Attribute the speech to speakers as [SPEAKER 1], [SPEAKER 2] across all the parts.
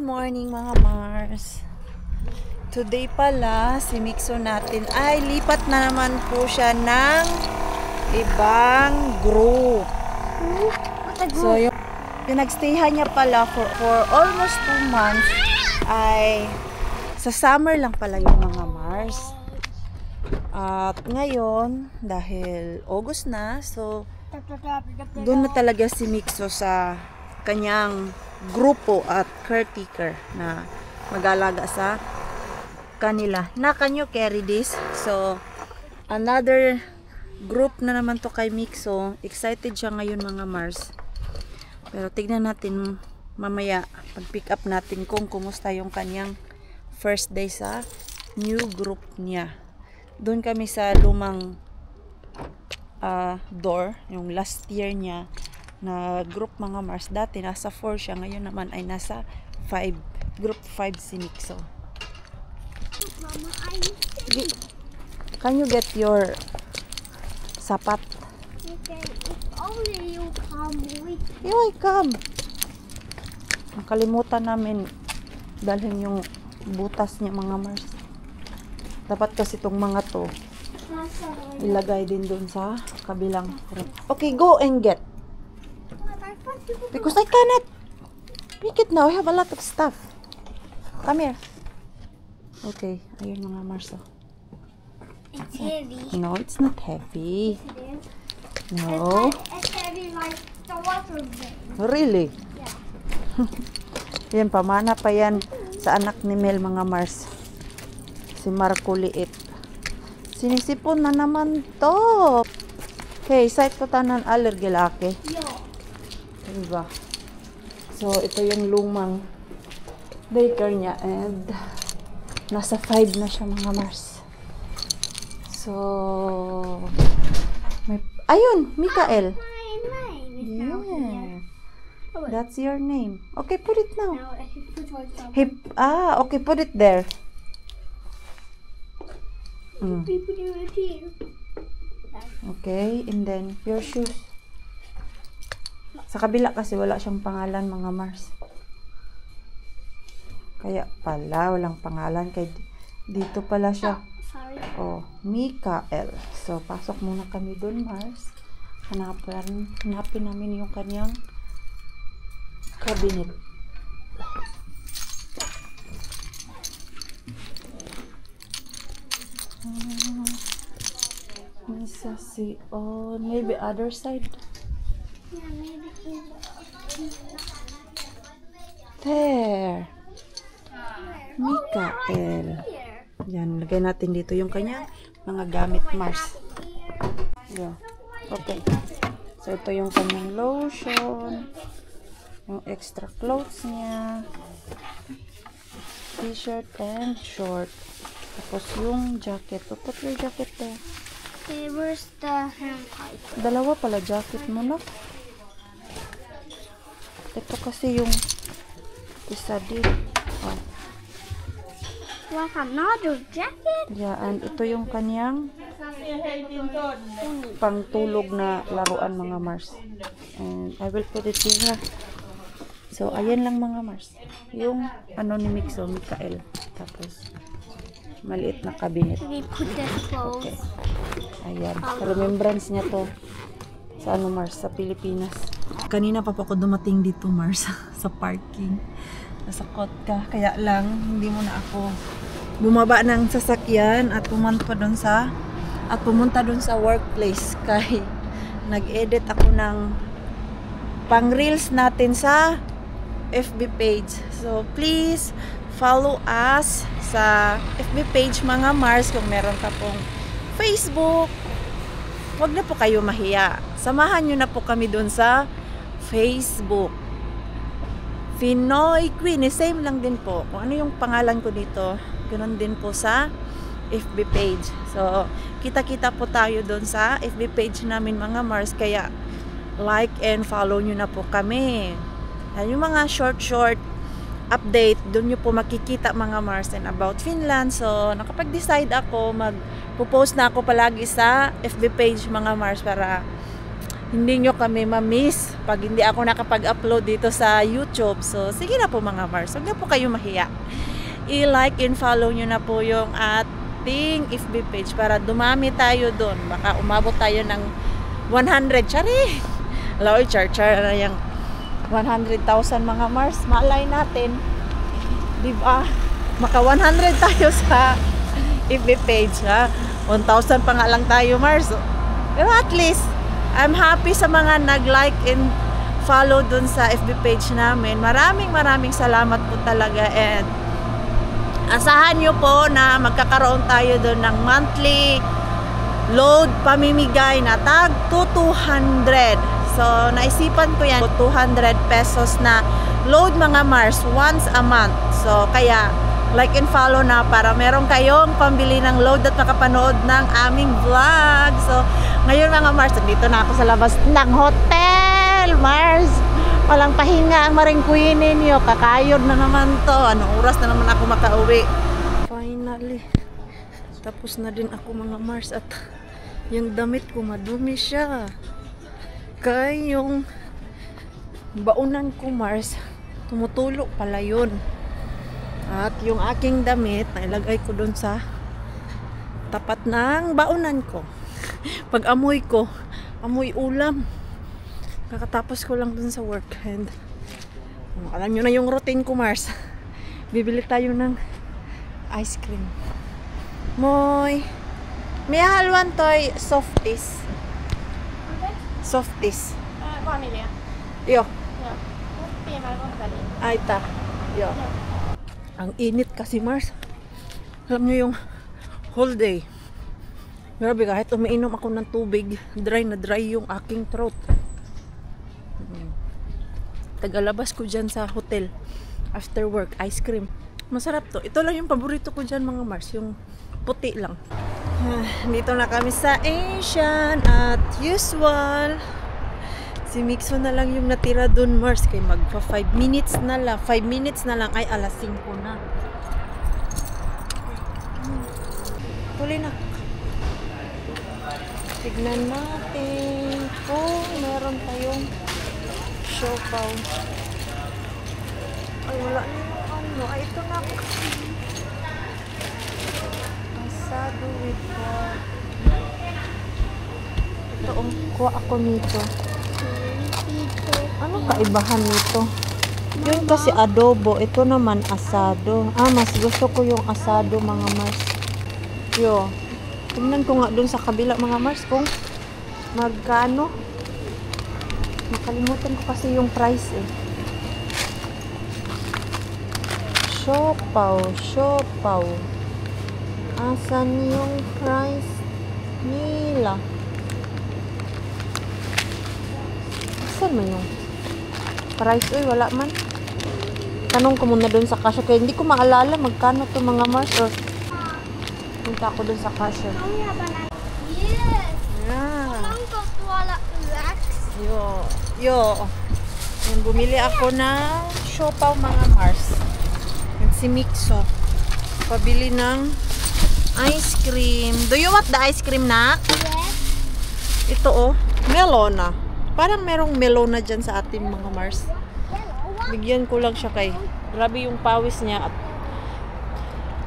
[SPEAKER 1] morning mga Mars. Today pala si Mixo natin ay lipat na naman po siya ng ibang group. So yung nagstayhan niya pala for almost 2 months ay sa summer lang pala yung mga Mars. At ngayon dahil August na, so doon na talaga si Mixo sa kanyang grupo at caretaker na mag-alaga sa kanila. Na, can you carry this? So, another group na naman to kay Mixo. Excited siya ngayon mga Mars. Pero tignan natin mamaya pag pick up natin kung kumusta yung kanyang first day sa new group niya. Doon kami sa lumang door, yung last year niya na group mga Mars. Dati nasa 4 siya, ngayon naman ay nasa 5. Group 5 si Mixo. Can you get your sapat?
[SPEAKER 2] Okay, if only you come with me.
[SPEAKER 1] Here I come. Nakalimutan namin dalhin yung butas niya mga Mars. Dapat kasi itong mga to ilagay din dun sa kabilang. Okay, go and get. Because I cannot pick it now. I have a lot of stuff. Come here. Okay, ayun mga Mars.
[SPEAKER 2] It's heavy.
[SPEAKER 1] No, it's not heavy.
[SPEAKER 2] It is.
[SPEAKER 1] No.
[SPEAKER 2] It's heavy like the water thing.
[SPEAKER 1] Really?
[SPEAKER 2] Yeah.
[SPEAKER 1] Yan, pamana pa yan sa anak ni Mel mga Mars. Si Marco Liit. Sinisipon na naman to. Okay, site ko tanan allergy laki.
[SPEAKER 2] Yeah.
[SPEAKER 1] Diba? So, ito yung lumang daycare niya and nasa 5 na siya mga Mars. So, ayun, Mikael.
[SPEAKER 2] My name is now here.
[SPEAKER 1] Yeah.
[SPEAKER 2] Oh, wait.
[SPEAKER 1] That's your name. Okay, put it now.
[SPEAKER 2] Now I should put on some.
[SPEAKER 1] Okay, put it there.
[SPEAKER 2] We put it here.
[SPEAKER 1] Okay, and then your shoes. Sa kabila kasi wala siyang pangalan mga Mars. Kaya pala walang pangalan kay dito pala siya.
[SPEAKER 2] Sorry.
[SPEAKER 1] Oh, Mikael. So pasok muna kami doon Mars. Hanapin namin yung kanyang cabinet. Nasa si maybe other side.
[SPEAKER 2] Yeah, maybe here.
[SPEAKER 1] There. Mikael.
[SPEAKER 2] Here.
[SPEAKER 1] Yan, lagay natin dito yung kanya mga gamit Mars. Yeah. Okay. So, ito yung kanyang lotion. Yung extra clothes niya. T-shirt and short. Tapos yung jacket. So, put your jacket there.
[SPEAKER 2] Okay, where's the handbag?
[SPEAKER 1] Dalawa pala jacket mo na. Ito kasi yung isa din. Oh.
[SPEAKER 2] Like another jacket?
[SPEAKER 1] Yeah, and ito yung kanyang pangtulog na laruan mga Mars. And I will put it here. So, ayan lang mga Mars. Yung ano ni Mixo, Mikael. Tapos, maliit na cabinet.
[SPEAKER 2] We put the clothes.
[SPEAKER 1] Okay. Ayan. Remembrance niya to sa ano Mars, sa Pilipinas. Kanina pa ako dumating dito Mars sa parking. Nasa Kotka. Kaya lang, hindi mo na ako bumaba ng sasakyan at pumunta doon sa workplace kay nag-edit ako ng pang reels natin sa FB page. So please follow us sa FB page mga Mars. Kung meron ka pong Facebook, wag na po kayo mahiya. Samahan nyo na po kami doon sa Facebook. Pinoy Queen, same lang din po. Kung ano yung pangalan ko dito, ganoon din po sa FB page. So, kita-kita po tayo doon sa FB page namin mga Mars. Kaya, like and follow nyo na po kami. Yung mga short update, doon nyo po makikita mga Mars and about Finland. So, nakapag-decide ako, mag-post na ako palagi sa FB page mga Mars para hindi nyo kami ma-miss pag hindi ako nakapag-upload dito sa YouTube. So, sige na po mga Mars. Huwag na po kayo mahiya. I-like and follow nyo na po yung ating FB page para dumami tayo doon. Baka umabot tayo ng 100. Chari! Hello, char na yung 100,000 mga Mars. Malay natin. Diba? Maka 100 tayo sa FB page, ha? 1,000 pa nga lang tayo, Mars. Pero at least, I'm happy sa mga nag-like and follow dun sa FB page namin. Maraming salamat po talaga. And asahan nyo po na magkakaroon tayo dun ng monthly load pamimigay na tag to 200. So, naisipan ko yan, 200 pesos na load mga Mars once a month. So, kaya like and follow na para meron kayong pambili ng load at makapanood ng aming vlog. So, ngayon mga Mars, dito na ako sa labas ng hotel, Mars. Walang pahinga ang maringkuyin ninyo. Kakayod na naman to. Anong oras na naman ako makauwi? Finally, tapos na din ako mga Mars. At yung damit ko, madumi siya. Kaya yung baunan ko, Mars, tumutulo pala yun. At yung aking damit, nailagay ko dun sa tapat ng baunan ko. Pag amoy ko, amoy ulam. Kakatapos ko lang dun sa work. And alam nyo na yung routine ko, Mars. Bibili tayo ng ice cream. May halwan toy softies. Softies.
[SPEAKER 2] Vanilja.
[SPEAKER 1] Yo.
[SPEAKER 2] Ja. Piimää kohtalin.
[SPEAKER 1] Aita. Yo. Ang init kasi, Mars. Alam nyo yung whole day. Grabe, kahit umiinom ako ng tubig, dry na dry yung aking throat. Tagalabas ko dyan sa hotel. After work, ice cream. Masarap to. Ito lang yung paborito ko dyan mga Mars. Yung puti lang. Dito na kami sa Asian at usual. Si Mixo na lang yung natira dun, Mars. Kaya magpa 5 minutes na lang. 5 minutes na lang. Ay, alas 5 na. Tuloy na. Tignan natin kung meron tayong siopaw. Ay, wala na yung ano. Ay, ito na ako. Asado with pork. Ito, kuha ako nito. Ano kaibahan nito? Yun kasi adobo. Ito naman asado. Mas gusto ko yung asado mga Mars. Yo. Tingnan ko nga dun sa kabila mga Mars kung magkano. Nakalimutan ko kasi yung price eh. Siopaw. Asan yung price nila? Asan man yung price? Uy, wala man. Tanong ko muna dun sa cashier. Kaya hindi ko maalala magkano to mga Mars. Or punta ako dun sa cashier.
[SPEAKER 2] Yes!
[SPEAKER 1] Yeah.
[SPEAKER 2] Onko tuolla yöksi?
[SPEAKER 1] Yo. Yan, bumili ako ng siopaw mga Mars. Yan si Mixo. Pabili ng ice cream. Do you want the ice cream na?
[SPEAKER 2] Yes.
[SPEAKER 1] Ito oh, melona. Parang merong melona dyan sa atin mga Mars. Bigyan ko lang siya kay. Grabe yung pawis niya at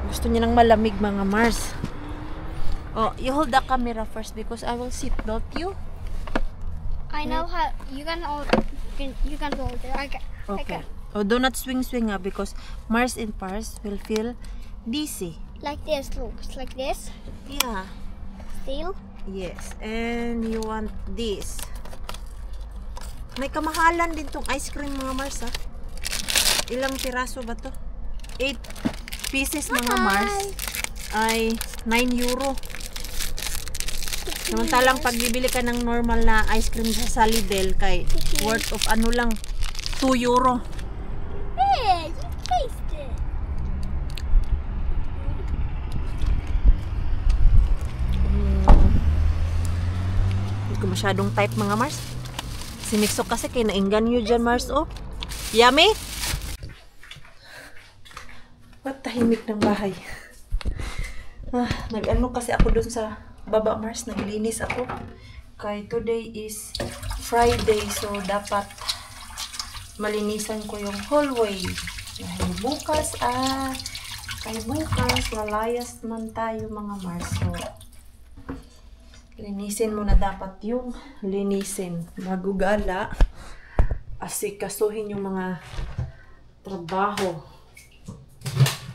[SPEAKER 1] gusto niya ng malamig mga Mars. Oh, you hold the camera first because I will sit, don't you?
[SPEAKER 2] I know how you can hold it.
[SPEAKER 1] Okay. Oh, do not swing because Mars and Pars will feel dizzy.
[SPEAKER 2] Like this, look. It's like this.
[SPEAKER 1] Yeah.
[SPEAKER 2] Still.
[SPEAKER 1] Yes. And you want this. May kamahalan din tong ice cream mga Mars ha. Ilang piraso ba to? 8 pieces mga Mars ay 9 euro. Samantalang pag bibili ka ng normal na ice cream sa Lidl kay worth of ano lang 2 euro.
[SPEAKER 2] Hey, you taste it.
[SPEAKER 1] Hindi ko masyadong type mga Mars. Si Mixo kasi kay nainggan nyo dyan Mars oh. Yummy? What tahimik ng bahay. Nag-ano kasi ako dun sa baba Mars. Naglinis ako. Kay today is Friday, so dapat malinisan ko yung hallway. Dahil bukas, lalayas man tayo mga Mars. So, linisin mo na dapat yung linisin. Magugala, asikasuhin yung mga trabaho.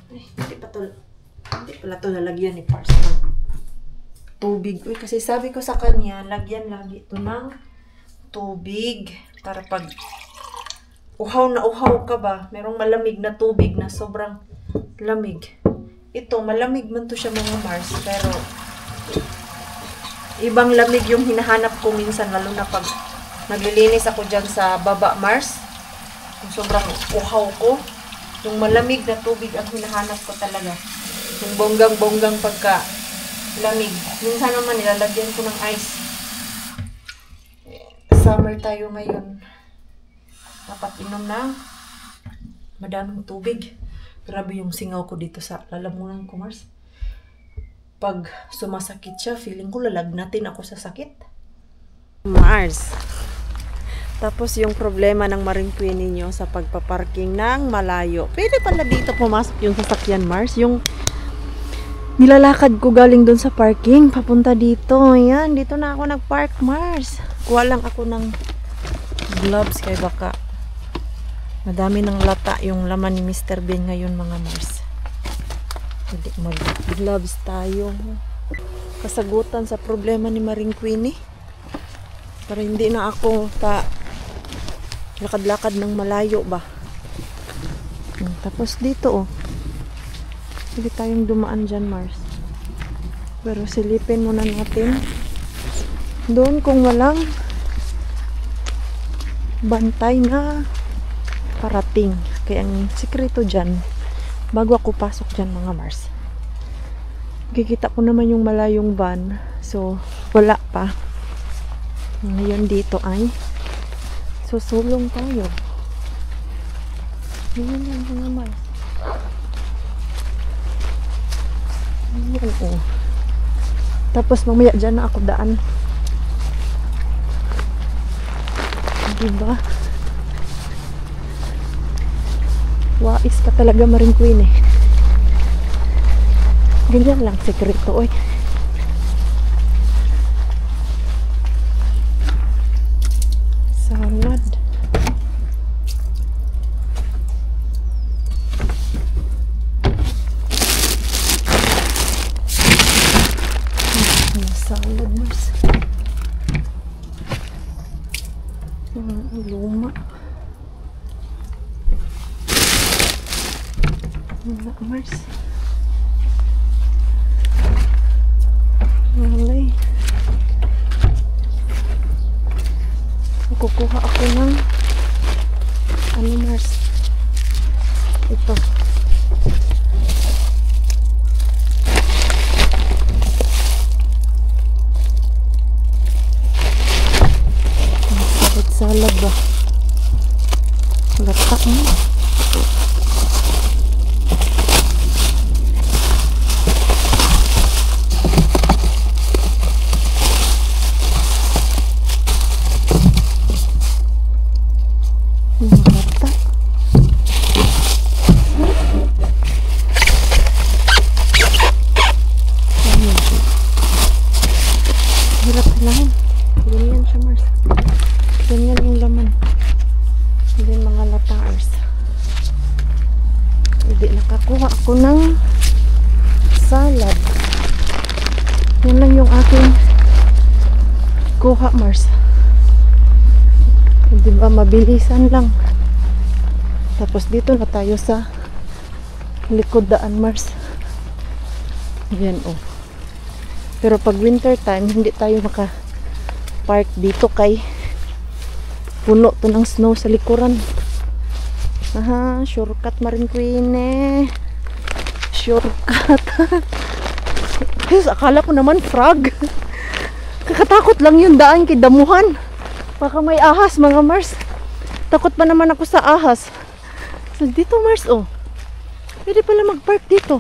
[SPEAKER 1] Hindi pala to lalagyan ni Pars ng tubig. Uy, kasi sabi ko sa kanya, lagyan lagi ito ng tubig para pag uhaw na uhaw ka ba, merong malamig na tubig na sobrang lamig. Ito, malamig man to siya mga Mars, pero ibang lamig yung hinahanap ko minsan, lalo na pag naglilinis ako dyan sa baba Mars. Yung sobrang uhaw ko, yung malamig na tubig ang hinahanap ko talaga. Yung bonggang-bonggang pagka lamig. Minsan naman nilalagyan ko ng ice. Summer tayo ngayon. Dapat inom ng madaming tubig. Grabe yung singaw ko dito sa lalamunan ko, Mars. Pag sumasakit siya, feeling ko lalagnatin ako sa sakit. Mars. Tapos yung problema ng Marine Queen ninyo sa pagpaparking ng malayo. Pwede pala dito pumasok yung sasakyan, Mars. Yung nilalakad ko galing dun sa parking, papunta dito. Ayan, dito na ako nagpark, Mars. Kuha lang ako ng gloves kay baka madami ng lata yung laman ni Mr. Bean ngayon mga Mars. Hindi mag-gloves tayo. Kasagutan sa problema ni Marine Queenie. Para hindi na ako lakad-lakad ng malayo ba. Tapos dito pwede tayong dumaan dyan, Mars. Pero silipin muna natin doon kung walang bantay na parating. Kaya ang sikreto dyan, bago ako pasok dyan mga Mars, kikita ko naman yung malayong van. So wala pa. Ngayon dito ay susulong tayo. Ayan yan mga Mars. Ayan Tapos mamaya dyan na ako daan. Diba? Wais ka talaga Marine Queen eh. Ganyan lang sekreto oy. Salad. Salad Mars. Luma. Wala Mars. Walay. Kukuha ako ng ano Mars. Ito. Salad ba? Lata mo. Lata. Hirap lang. Ganyan siya Mars. Ganyan yung laman. Hindi mga latars. Hindi nakakuha ako ng salad. Yan lang yung aking kuha Mars. Hindi ba mabilisan lang. Tapos dito na tayo sa likod daan Mars. Yan Pero pag winter time hindi tayo maka-park dito kay puno to ng snow sa likuran. Aha, shortcut Marine Queen Shortcut. Yes, akala ko naman frog. Kakatakot lang yung daan kay damuhan. Baka may ahas mga Mars. Takot pa naman ako sa ahas. So dito Mars pwede pala mag-park dito.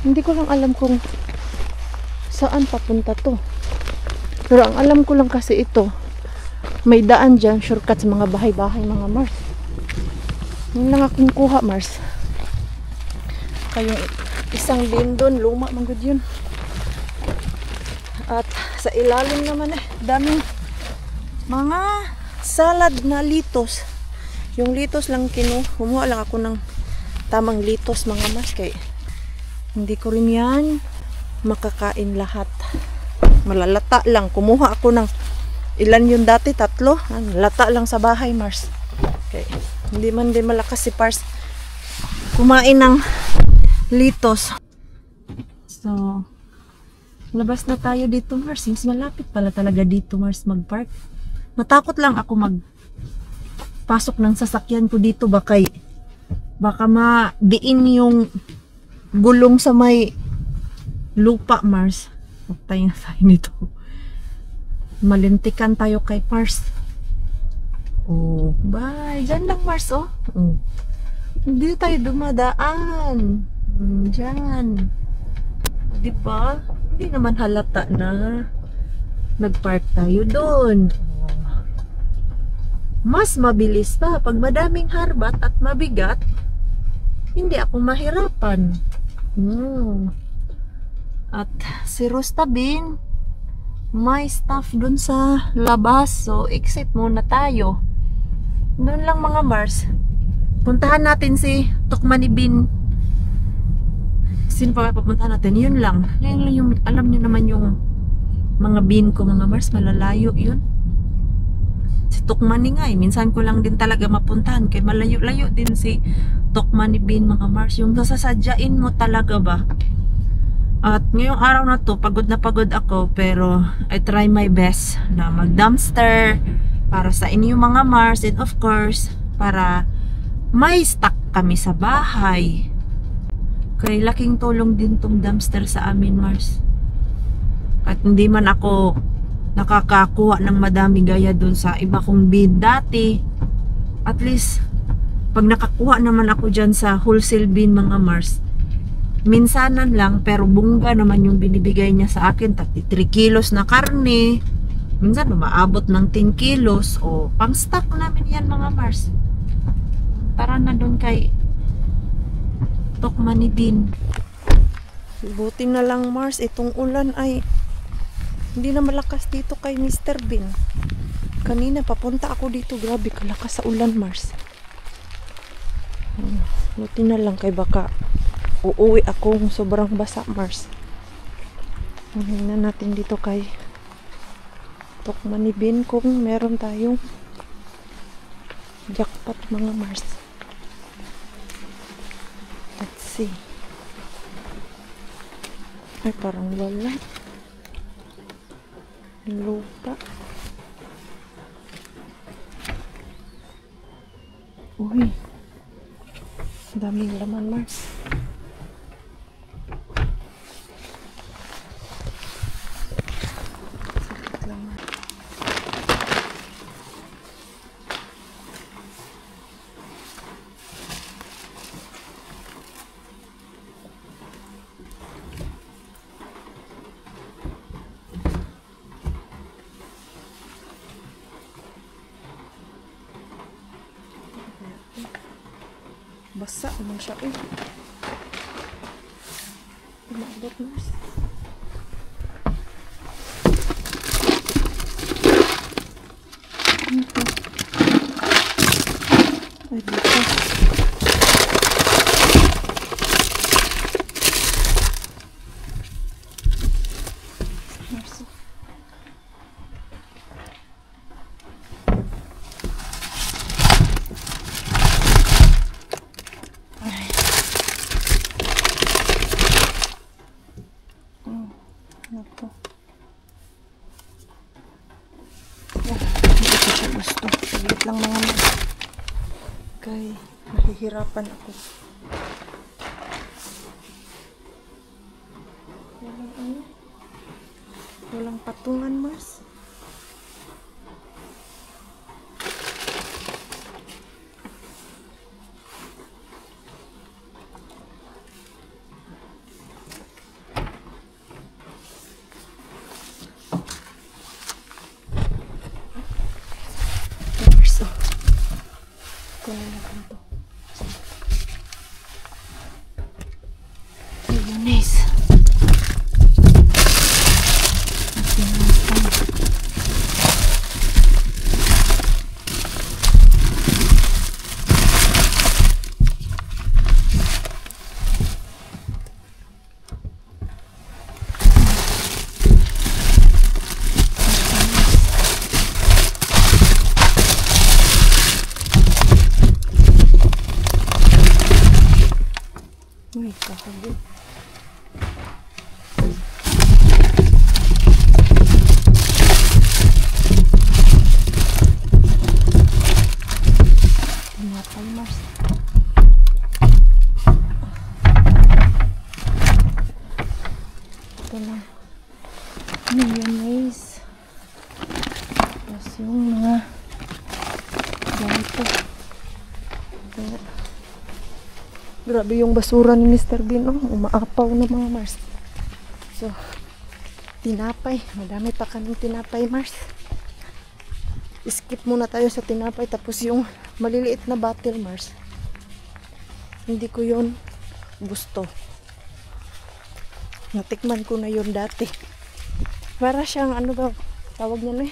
[SPEAKER 1] Hindi ko lang alam kung saan papunta to. Pero ang alam ko lang kasi ito, may daan dyan, shortcut sa mga bahay-bahay, mga Mars. Yun lang akong kuha, Mars. Kayong isang bin doon, luma man gud yun. At sa ilalim naman daming mga salad na litos. Yung litos lang kumuha lang ako ng tamang litos, mga Mars, kay hindi ko rin yan makakain lahat. Malalata lang. Kumuha ako ng ilan yun dati, 3. Lata lang sa bahay, Mars. Okay. Hindi man din malakas si Pars kumain ng litos. So, labas na tayo dito, Mars. Since malapit pala talaga dito, Mars, mag-park. Matakot lang ako pasok ng sasakyan ko dito. Baka madiin yung gulong sa may lupa, Mars. Tayo na tayo nito. Malintikan tayo kay Pars. Oh, bye. Diyan lang, Mars, oh. Hindi tayo dumadaan. Diyan. Diba? Hindi naman halata na nagpark tayo doon. Mas mabilis pa. Pag madaming harbat at mabigat, hindi ako mahirapan. At si Rustabin, may stuff dun sa labas. So, exit muna tayo. Doon lang, mga Mars. Puntahan natin si Tukmanibin. Sino pa papuntahan natin? Yun lang. Yan lang yung, alam nyo naman yung mga bin ko, mga Mars. Malalayo yun. Si Tukmani nga minsan ko lang din talaga mapuntahan. Kaya malayo-layo din si Tukmanibin, mga Mars. Yung nasasadyain mo talaga ba? At ngayong araw na to, pagod na pagod ako, pero I try my best na mag-dumpster para sa inyo, mga Mars, and of course, para may stock kami sa bahay. Kaya laking tulong din tong dumpster sa amin, Mars. At hindi man ako nakakakuha ng madami gaya dun sa iba kong bin dati. At least, pag nakakuha naman ako dyan sa wholesale bin, mga Mars, minsanan lang, pero bungga naman yung binibigay niya sa akin. 3 kilos na karne, minsan maabot ng 10 kilos. O pang stock namin yan, mga Mars. Tara na doon kay Tukmanibin. Buti na lang, Mars, itong ulan ay hindi na malakas dito kay Mr. Bin. Kanina papunta ako dito, grabe kalakas sa ulan, Mars. Buti na lang, kay baka uuwi ako sobrang basa, Mars. Hingnan natin dito kay Tukmanibin kung meron tayong jackpot, mga Mars. Let's see. Ay, parang wala. Lupa. Uy, daming laman, Mars. Basa naman siya, eh. Umabot, Mars. Ay, dito. Mars. Ito. Hindi ko siya gusto. Saglit lang, mga Mars. Kaya nahihirapan ako. Walang patungan, Mars. Kunin natin to. Mayonnaise. Uy, kakagod. Tinapay, Mars. Ito na. Mayonnaise. Tapos yung mga ganito. Ito. Grabe yung basura ni Mr. Bean, oh. Umaapaw na mga Mars. So, tinapay. Madami pa kaming tinapay, Mars. Skip muna tayo sa tinapay. Tapos yung maliliit na bottle, Mars. Hindi ko yun gusto. Natikman ko na yun dati. Para siyang, ano ba, tawag niya na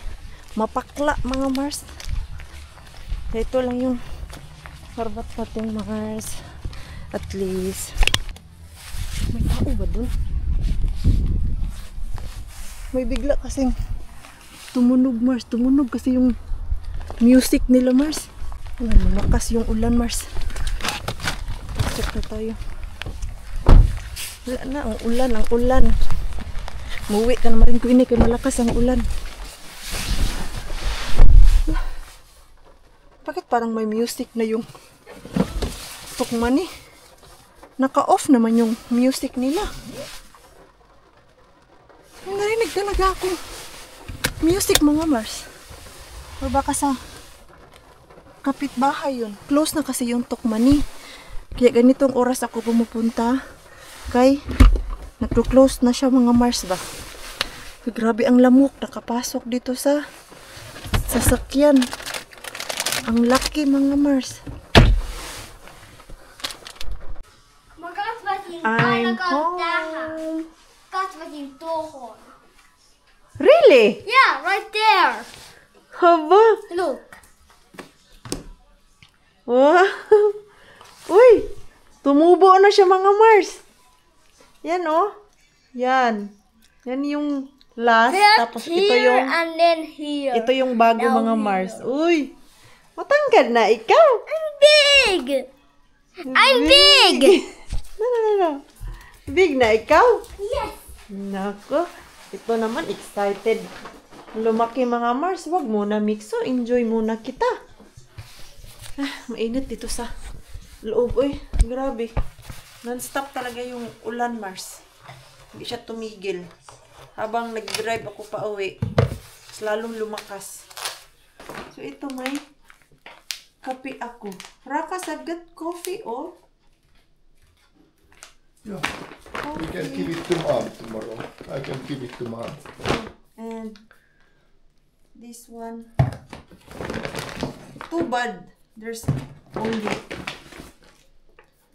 [SPEAKER 1] mapakla, mga Mars. Ito lang yung sarbat natin, Mars. At least. May tao ba dun? May bigla kasing tumunog, Mars. Tumunog kasi yung music nila, Mars. Lumakas yung ulan, Mars. Check na tayo. Wala na, ang ulan, ang ulan. Muwi ka naman ko ini kay malakas ang ulan. Bakit parang may music na yung tukman eh? Naka-off naman yung music nila. Narinig talaga akong music, mga Mars. O baka sa kapitbahay yun. Close na kasi yung Tukmani. Kaya ganitong oras ako pumupunta. Kay nagko-close na siya, mga Mars ba. Grabe ang lamok. Nakapasok dito sa sasakyan. Ang laki, mga Mars. I'm home. Really?
[SPEAKER 2] Yeah, right there.
[SPEAKER 1] Haba?
[SPEAKER 2] Look.
[SPEAKER 1] Wow. Uy, tumubo na siya, mga Mars. Yan, oh. Yan. Yan yung last. Tapos ito
[SPEAKER 2] Here
[SPEAKER 1] yung
[SPEAKER 2] and then here.
[SPEAKER 1] ito yung bago,
[SPEAKER 2] Now
[SPEAKER 1] mga
[SPEAKER 2] here.
[SPEAKER 1] Mars. Uy, matangkad na ikaw.
[SPEAKER 2] I'm big. I'm big.
[SPEAKER 1] No. Big na ikaw.
[SPEAKER 2] Yes.
[SPEAKER 1] Nako, ito naman excited. Lumaki, mga Mars. Wag muna, Mixo. Enjoy muna kita. Mainit dito sa loob. Uy, grabe. Non-stop talaga yung ulan, Mars. Hindi siya tumigil. Habang nag-drive ako pa uwi, lalong lumakas. So, ito may kape ako. Rakas, I've got coffee, oh.
[SPEAKER 3] Yeah. You can give it to Mom tomorrow. I can give it to Mom.
[SPEAKER 1] And this one. Too bad. There's only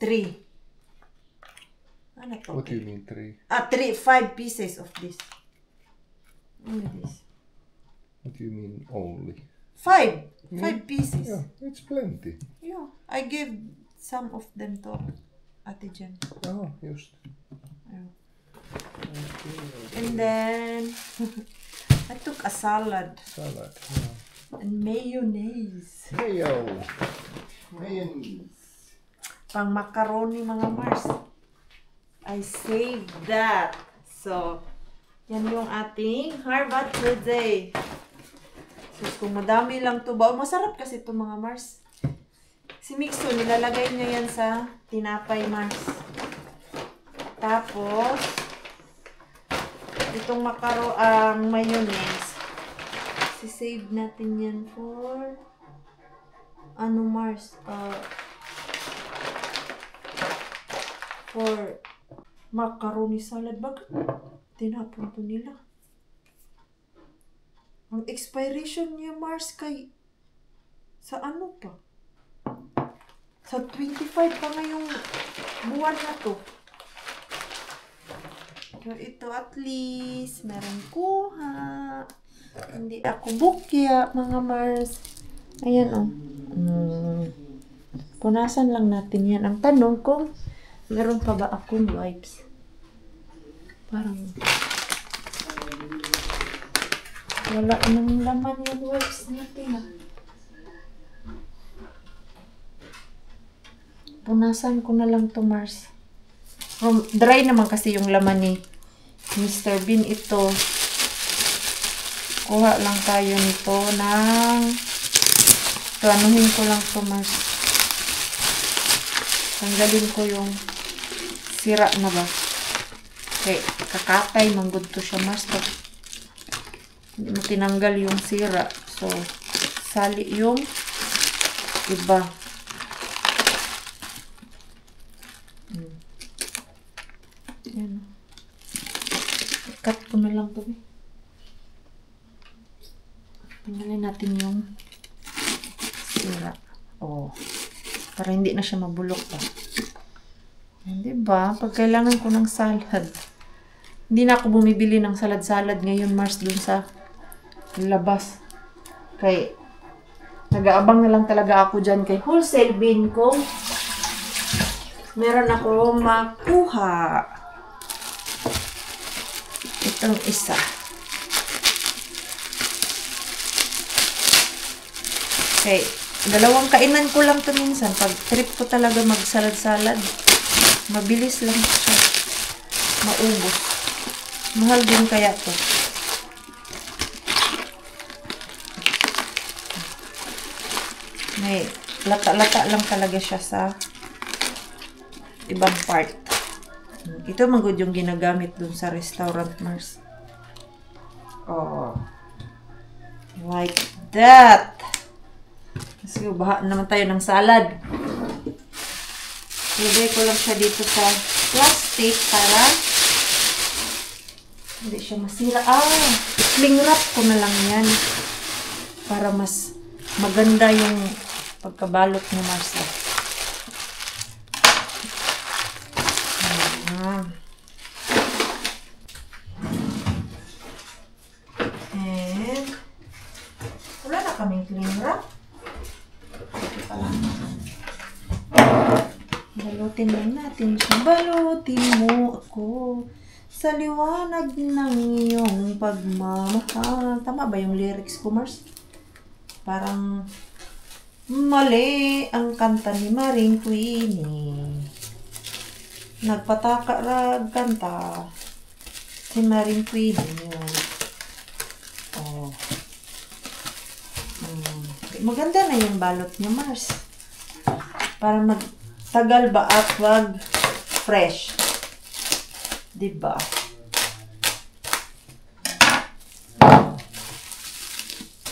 [SPEAKER 1] 3. Ano to?
[SPEAKER 3] What do you mean 3?
[SPEAKER 1] 5 pieces of this. Only this.
[SPEAKER 3] What do you mean only?
[SPEAKER 1] 5 pieces.
[SPEAKER 3] Yeah, it's plenty.
[SPEAKER 1] Yeah. I gave some of them to Ate Jen.
[SPEAKER 3] Oh, just.
[SPEAKER 1] Ayun. And then I took a salad
[SPEAKER 3] Salad. Yeah.
[SPEAKER 1] and mayonnaise.
[SPEAKER 3] Mayo. Mayonnaise.
[SPEAKER 1] Pang macaroni, mga Mars. I saved that. So, yan yung ating harvest today. So, kung madami lang to ba, masarap kasi to, mga Mars. Si Mixo, nilalagay niya yan sa tinapay, Mars. Tapos, itong mayonnaise, sisave natin yan for ano, Mars? For macaroni salad. Bakit tinapon to nila? Ang expiration niya, Mars, kay sa ano pa? Sa 25 pa ngayong buwan na to. So, ito at least, meron kuha. Hindi ako bukya, mga Mars. Ayan, oh. Punasan lang natin yan. Ang tanong kung meron pa ba akong wipes. Parang wala nang laman yung wipes natin, ah. Punasan ko na lang to, Mars. Dry naman kasi yung laman ni Mr. Bean ito. Kuha lang tayo nito ng anuhin ko lang to, Mars. Tanggalin ko yung sira na ba. Okay, kakatay manggod to siya, Mars. Pag hindi mo tinanggal yung sira. So, sali yung iba. Yan. I-cut ko na lang to. Tingnan natin yung sira. Oh. Para hindi na siya mabulok pa. Diba? Pag kailangan ko ng salad. Hindi na ako bumibili ng salad-salad ngayon, Mars, dun sa labas. Kay nag-aabang na lang talaga ako dyan kay Wholesale Bean ko. Meron ako makuha. Itong isa. Okay. Dalawang kainan ko lang to minsan. Pag trip ko talaga magsalad-salad, mabilis lang siya maubos. Mahal din kaya to. May lata-lata lang talaga siya sa ibang part. Ito magod yung ginagamit dun sa restaurant, Mars. Oh. Like that. Kasi baha naman tayo ng salad. Ilagay ko lang siya dito sa plastic para hindi siya masira. Sling wrap ko na lang yan para mas maganda yung pagkabalot ni Marsa. And wala na kaming cling wrap. Balutin lang natin siya. Balutin mo ako sa liwanag ng iyong pagmamahal. Tama ba yung lyrics ko, Mars? Parang mali ang kanta ni Maring Queenie. Nagpataka rag kanta si Maring Queenie yun. Oh. Maganda na yung balot niya, Mars. Para magtagal ba at wag fresh. Diba?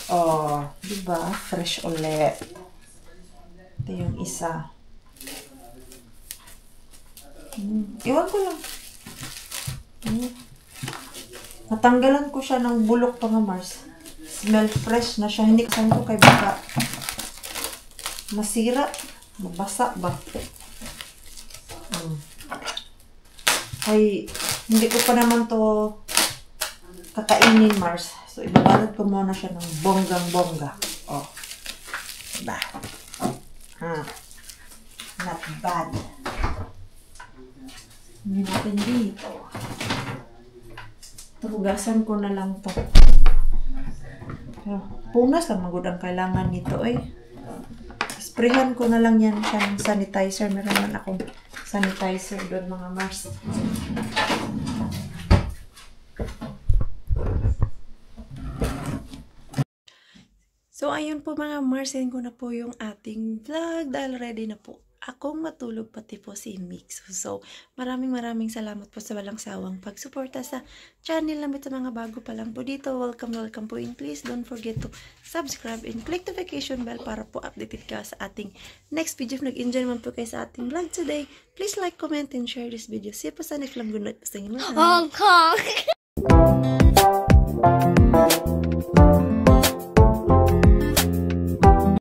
[SPEAKER 1] Oh, diba? Fresh ulit. Ito yung isa. Iwan ko lang. Natanggalan ko siya ng bulok pa nga, Mars. Smell fresh na siya. Hindi kasi ko kay baka masira. Mabasa ba? Ay, hindi ko pa naman to kakainin, Mars. So, ibabalot ko muna siya ng bonggang-bongga. Oh. Diba? Not bad. Hindi natin dito. Tugasan ko na lang to. Pero, punas lang magod ang kailangan nito, eh. Sprayhan ko na lang yan siya ng sanitizer. Meron man akong sanitizer doon, mga Mars. So, ayun po mga Mars, yan ko na po yung ating vlog dahil ready na po akong matulog, pati po si Mix. So, maraming salamat po sa walang sawang pagsuporta sa channel namin. Sa mga bago pa lang po dito, welcome po, and please don't forget to subscribe and click notification bell para po updated ka sa ating next video. If nag-enjoy naman po kayo sa ating vlog today, please like, comment, and share this video. See you po sa next vlog. Good night po sa inyo.
[SPEAKER 2] Hong Kong!